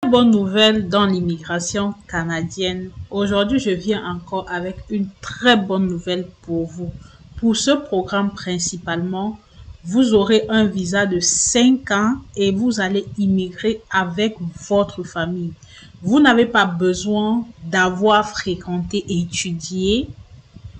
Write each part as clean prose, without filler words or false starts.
Bonne nouvelle dans l'immigration canadienne. Aujourd'hui, je viens encore avec une très bonne nouvelle pour vous. Pour ce programme principalement, vous aurez un visa de 5 ans et vous allez immigrer avec votre famille. Vous n'avez pas besoin d'avoir fréquenté et étudié.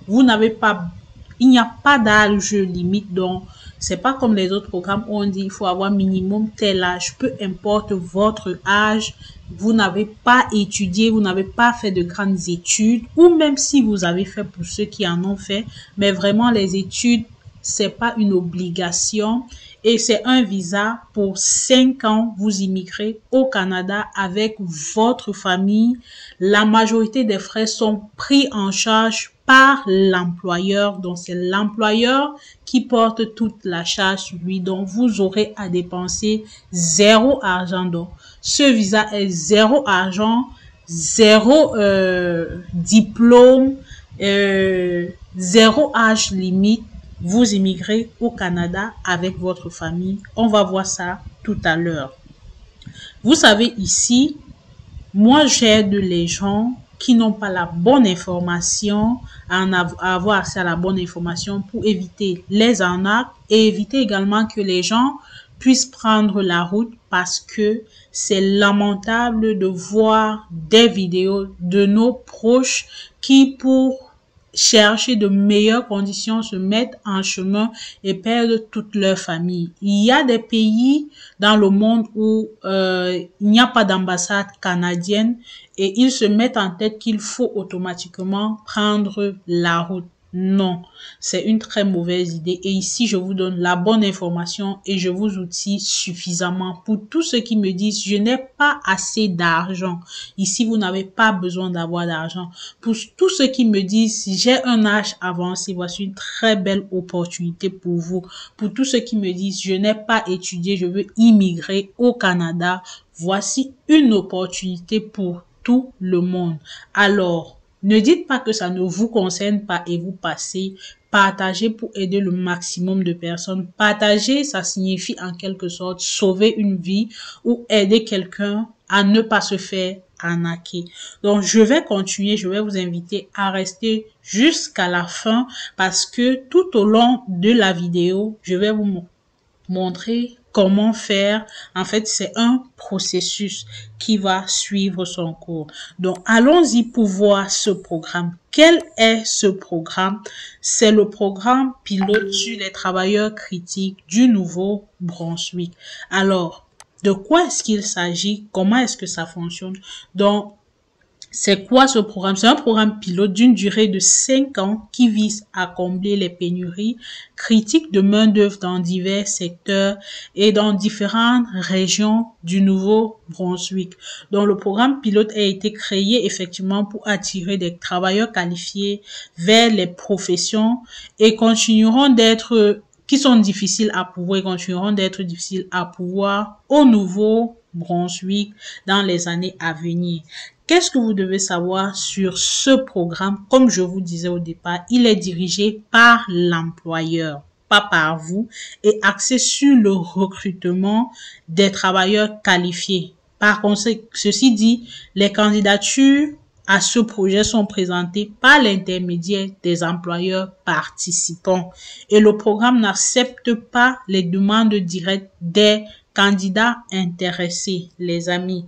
Il n'y a pas d'âge limite, donc c'est pas comme les autres programmes où on dit il faut avoir minimum tel âge. Peu importe votre âge, vous n'avez pas étudié, vous n'avez pas fait de grandes études, ou même si vous avez fait, pour ceux qui en ont fait, mais vraiment les études, c'est pas une obligation et c'est un visa pour 5 ans. Vous immigrez au Canada avec votre famille. La majorité des frais sont pris en charge par l'employeur. Donc, c'est l'employeur qui porte toute la charge sur lui. Donc, vous aurez à dépenser zéro argent. Donc, ce visa est zéro argent, zéro diplôme, zéro âge limite. Vous immigrez au Canada avec votre famille. On va voir ça tout à l'heure. Vous savez, ici, moi, j'aide les gens qui n'ont pas la bonne information à avoir accès à la bonne information pour éviter les arnaques et éviter également que les gens puissent prendre la route, parce que c'est lamentable de voir des vidéos de nos proches qui, pour chercher de meilleures conditions, se mettent en chemin et perdent toute leur famille. Il y a des pays dans le monde où il n'y a pas d'ambassade canadienne et ils se mettent en tête qu'il faut automatiquement prendre la route. Non, c'est une très mauvaise idée et ici je vous donne la bonne information et je vous outille suffisamment. Pour tous ceux qui me disent je n'ai pas assez d'argent, ici vous n'avez pas besoin d'avoir d'argent. Pour tous ceux qui me disent j'ai un âge avancé, voici une très belle opportunité pour vous. Pour tous ceux qui me disent je n'ai pas étudié, je veux immigrer au Canada, voici une opportunité pour tout le monde. Alors, ne dites pas que ça ne vous concerne pas et vous passez. Partagez pour aider le maximum de personnes. Partager, ça signifie en quelque sorte sauver une vie ou aider quelqu'un à ne pas se faire arnaquer. Donc, je vais continuer. Je vais vous inviter à rester jusqu'à la fin parce que tout au long de la vidéo, je vais vous montrer comment faire. En fait, c'est un processus qui va suivre son cours. Donc, allons-y pour voir ce programme. Quel est ce programme? C'est le programme pilote sur les travailleurs critiques du Nouveau-Brunswick. Alors, de quoi est-ce qu'il s'agit? Comment est-ce que ça fonctionne? Donc, c'est quoi ce programme? C'est un programme pilote d'une durée de 5 ans qui vise à combler les pénuries critiques de main-d'œuvre dans divers secteurs et dans différentes régions du Nouveau-Brunswick. Donc, le programme pilote a été créé effectivement pour attirer des travailleurs qualifiés vers les professions et qui sont difficiles à pouvoir et continueront d'être difficiles à pouvoir au Nouveau-Brunswick dans les années à venir. Qu'est-ce que vous devez savoir sur ce programme? Comme je vous disais au départ, il est dirigé par l'employeur, pas par vous, et axé sur le recrutement des travailleurs qualifiés. Par conséquent, ceci dit, les candidatures à ce projet sont présentées par l'intermédiaire des employeurs participants. Et le programme n'accepte pas les demandes directes des candidats intéressés, les amis.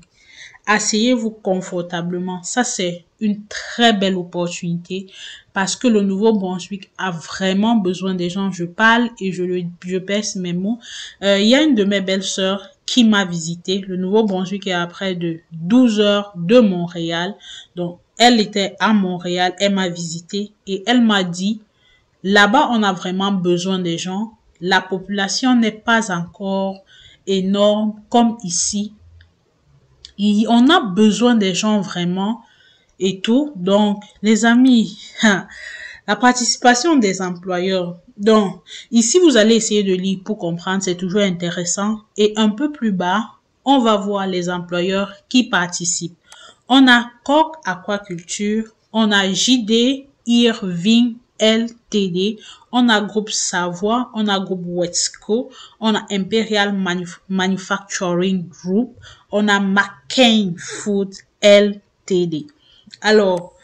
Asseyez-vous confortablement. Ça, c'est une très belle opportunité parce que le Nouveau-Brunswick a vraiment besoin des gens. Je parle et je pèse mes mots. Il y a une de mes belles-sœurs qui m'a visité. Le Nouveau-Brunswick est à près de 12 heures de Montréal. Donc, elle était à Montréal. Elle m'a visité et elle m'a dit, là-bas, on a vraiment besoin des gens. La population n'est pas encore énorme comme ici. On a besoin des gens vraiment et tout. Donc, les amis, la participation des employeurs. Donc, ici, vous allez essayer de lire pour comprendre. C'est toujours intéressant. Et un peu plus bas, on va voir les employeurs qui participent. On a Coq Aquaculture, on a JD Irving LTD, on a Groupe Savoie, on a Groupe Wesco, on a Imperial Manufacturing Group, on a McCain Food Ltd. Alors,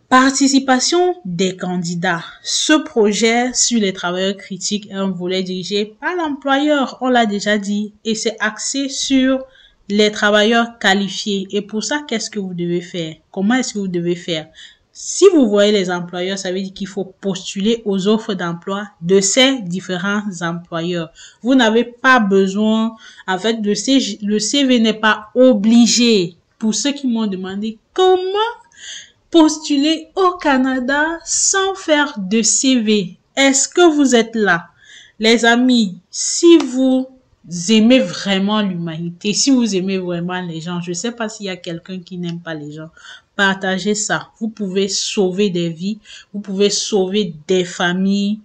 participation des candidats. Ce projet sur les travailleurs critiques est un volet dirigé par l'employeur, on l'a déjà dit, et c'est axé sur les travailleurs qualifiés. Et pour ça, qu'est-ce que vous devez faire? Comment est-ce que vous devez faire? Si vous voyez les employeurs, ça veut dire qu'il faut postuler aux offres d'emploi de ces différents employeurs. Vous n'avez pas besoin, en fait, le CV n'est pas obligé. Pour ceux qui m'ont demandé comment postuler au Canada sans faire de CV. Est-ce que vous êtes là? Les amis, si vous aimez vraiment l'humanité, si vous aimez vraiment les gens, je ne sais pas s'il y a quelqu'un qui n'aime pas les gens, partagez ça. Vous pouvez sauver des vies, vous pouvez sauver des familles.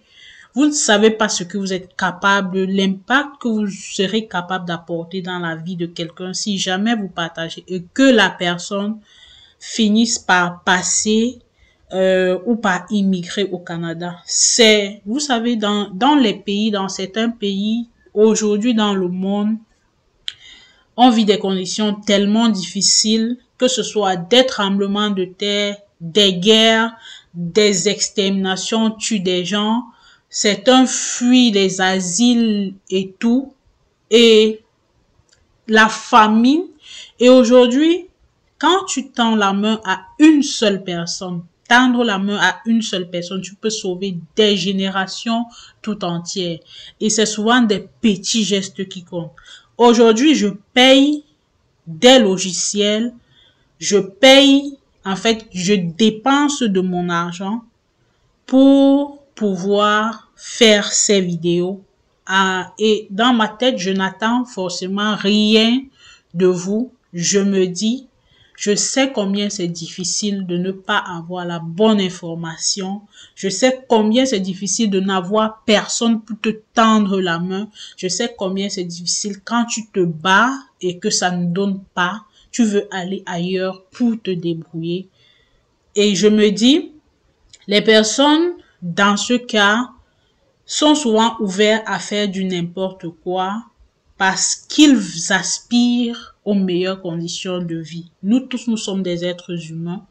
Vous ne savez pas ce que vous êtes capable, l'impact que vous serez capable d'apporter dans la vie de quelqu'un si jamais vous partagez et que la personne finissent par passer ou par immigrer au Canada. C'est, vous savez, dans les pays, dans certains pays, aujourd'hui dans le monde, on vit des conditions tellement difficiles, que ce soit des tremblements de terre, des guerres, des exterminations tuent des gens, certains fuient les asiles et tout, et la famine. Et aujourd'hui, quand tu tends la main à une seule personne, tendre la main à une seule personne, tu peux sauver des générations tout entières. Et c'est souvent des petits gestes qui comptent. Aujourd'hui, je paye des logiciels, je dépense de mon argent pour pouvoir faire ces vidéos. Et dans ma tête, je n'attends forcément rien de vous. Je me dis, je sais combien c'est difficile de ne pas avoir la bonne information. Je sais combien c'est difficile de n'avoir personne pour te tendre la main. Je sais combien c'est difficile quand tu te bats et que ça ne donne pas. Tu veux aller ailleurs pour te débrouiller. Et je me dis, les personnes, dans ce cas, sont souvent ouverts à faire du n'importe quoi parce qu'ils aspirent aux meilleures conditions de vie. Nous tous, nous sommes des êtres humains.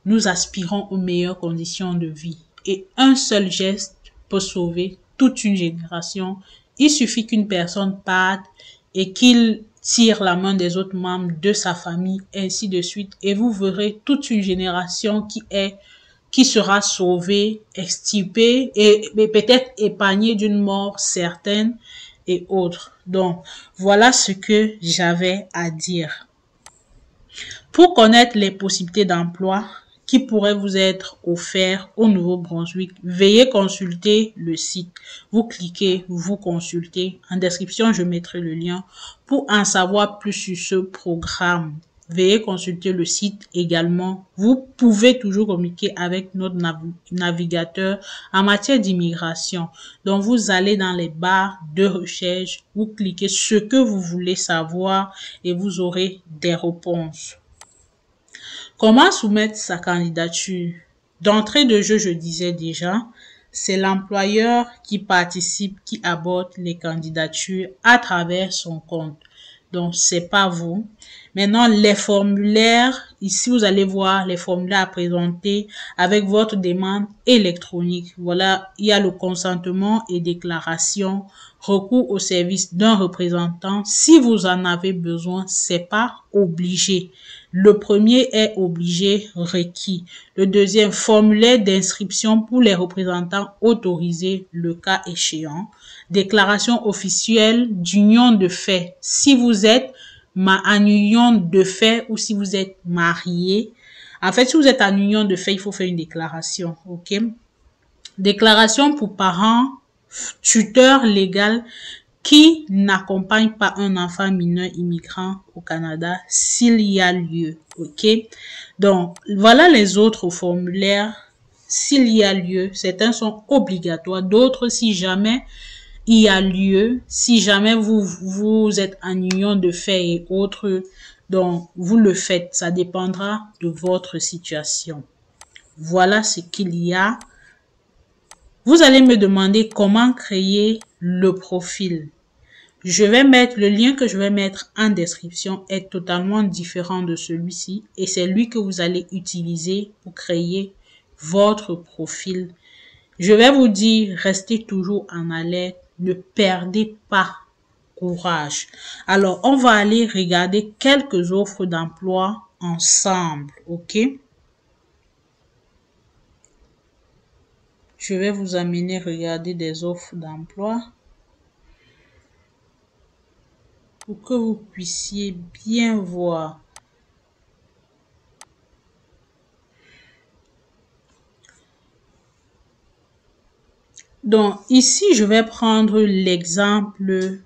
Nous aspirons aux meilleures conditions de vie. Et un seul geste peut sauver toute une génération. Il suffit qu'une personne parte et qu'il tire la main des autres membres de sa famille, ainsi de suite. Et vous verrez toute une génération qui sera sauvée, extirpée et peut-être épargnée d'une mort certaine et autres. Donc, voilà ce que j'avais à dire. Pour connaître les possibilités d'emploi qui pourraient vous être offertes au Nouveau-Brunswick, veuillez consulter le site. Vous cliquez, vous consultez. En description, je mettrai le lien pour en savoir plus sur ce programme. Veuillez consulter le site également. Vous pouvez toujours communiquer avec notre navigateur en matière d'immigration. Donc, vous allez dans les barres de recherche, vous cliquez ce que vous voulez savoir et vous aurez des réponses. Comment soumettre sa candidature? D'entrée de jeu, je disais déjà, c'est l'employeur qui participe, qui aborde les candidatures à travers son compte. Donc, c'est pas vous. Maintenant, les formulaires, ici, vous allez voir les formulaires à présenter avec votre demande électronique. Voilà, il y a le consentement et déclaration, recours au service d'un représentant. Si vous en avez besoin, c'est pas obligé. Le premier est obligé, requis. Le deuxième, formulaire d'inscription pour les représentants autorisés, le cas échéant. Déclaration officielle d'union de fait. Si vous êtes en union de fait ou si vous êtes marié. En fait, si vous êtes en union de fait, il faut faire une déclaration. OK? Déclaration pour parents, tuteurs légaux qui n'accompagnent pas un enfant mineur immigrant au Canada s'il y a lieu. OK? Donc, voilà les autres formulaires. S'il y a lieu, certains sont obligatoires, d'autres si jamais il y a lieu, si jamais vous êtes en union de fait et autres, donc vous le faites. Ça dépendra de votre situation. Voilà ce qu'il y a Vous allez me demander comment créer le profil. Je vais mettre, le lien que je vais mettre en description est totalement différent de celui-ci et c'est lui que vous allez utiliser pour créer votre profil. Je vais vous dire, restez toujours en alerte, ne perdez pas courage. Alors, on va aller regarder quelques offres d'emploi ensemble, ok? Je vais vous amener regarder des offres d'emploi pour que vous puissiez bien voir. Donc, ici, je vais prendre l'exemple.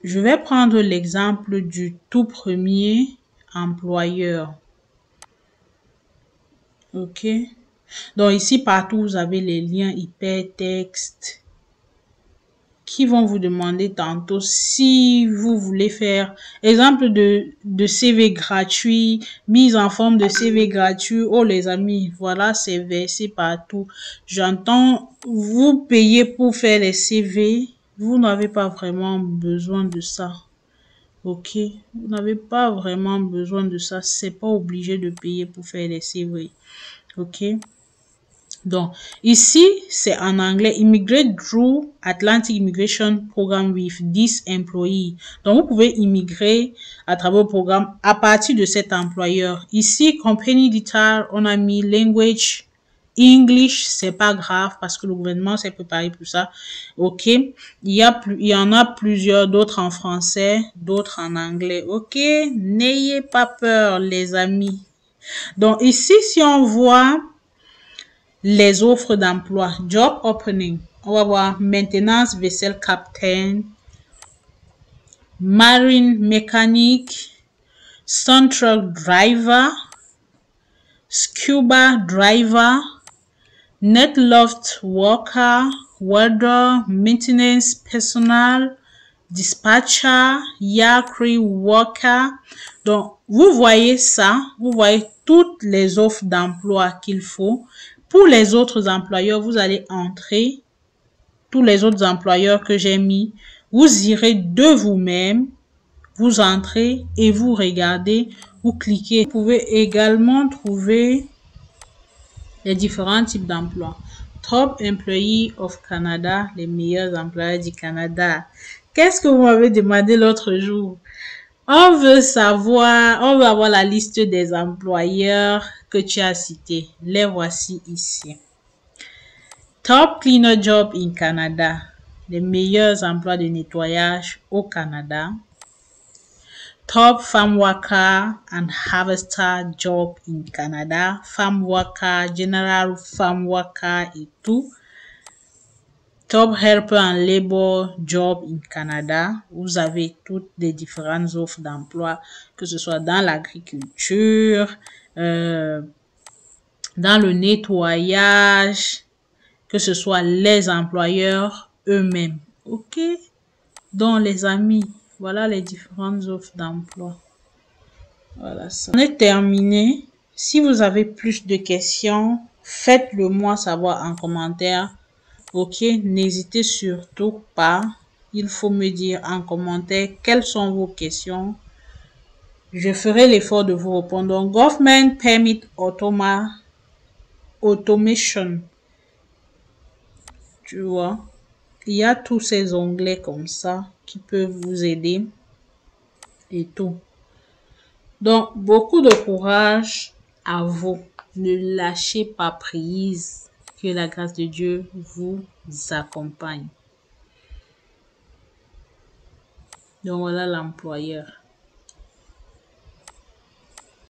Je vais prendre l'exemple du tout premier employeur. OK? Donc, ici, partout, vous avez les liens hypertextes qui vont vous demander tantôt si vous voulez faire exemple de CV gratuit, mise en forme de CV gratuit. Oh les amis, voilà, c'est versé partout. J'entends, vous payez pour faire les CV, vous n'avez pas vraiment besoin de ça. Ok, vous n'avez pas vraiment besoin de ça, c'est pas obligé de payer pour faire les CV. Ok. Donc, ici, c'est en anglais, immigrate through Atlantic Immigration Program with this employee. Donc, vous pouvez immigrer à travers le programme à partir de cet employeur. Ici, company detail, on a mis language, English, c'est pas grave parce que le gouvernement s'est préparé pour ça. Ok. Il y en a plusieurs, d'autres en français, d'autres en anglais. Ok. N'ayez pas peur, les amis. Donc, ici, si on voit les offres d'emploi, job opening, on va voir maintenance vessel captain, marine mécanique, central driver, scuba driver, net loft worker, welder, maintenance personnel, dispatcher, yard crew worker. Donc, vous voyez ça, vous voyez toutes les offres d'emploi qu'il faut. Pour les autres employeurs, vous allez entrer tous les autres employeurs que j'ai mis. Vous irez de vous-même, vous entrez et vous regardez, vous cliquez. Vous pouvez également trouver les différents types d'emplois. Top Employee of Canada, les meilleurs employeurs du Canada. Qu'est-ce que vous m'avez demandé l'autre jour? On veut savoir, on veut avoir la liste des employeurs que tu as cités. Les voici ici. Top Cleaner Job in Canada. Les meilleurs emplois de nettoyage au Canada. Top Farm Worker and Harvester Job in Canada. Farm Worker, General Farm Worker et tout. Top Helper and Labor Job in Canada. Vous avez toutes les différentes offres d'emploi, que ce soit dans l'agriculture, dans le nettoyage, que ce soit les employeurs eux-mêmes. OK? Donc, les amis, voilà les différentes offres d'emploi. Voilà ça. On est terminé. Si vous avez plus de questions, faites-le moi savoir en commentaire. Ok, n'hésitez surtout pas. Il faut me dire en commentaire quelles sont vos questions. Je ferai l'effort de vous répondre. Donc, Government Permit Automation. Tu vois, il y a tous ces onglets comme ça qui peuvent vous aider et tout. Donc, beaucoup de courage à vous. Ne lâchez pas prise. Que la grâce de Dieu vous accompagne. Donc, voilà l'employeur.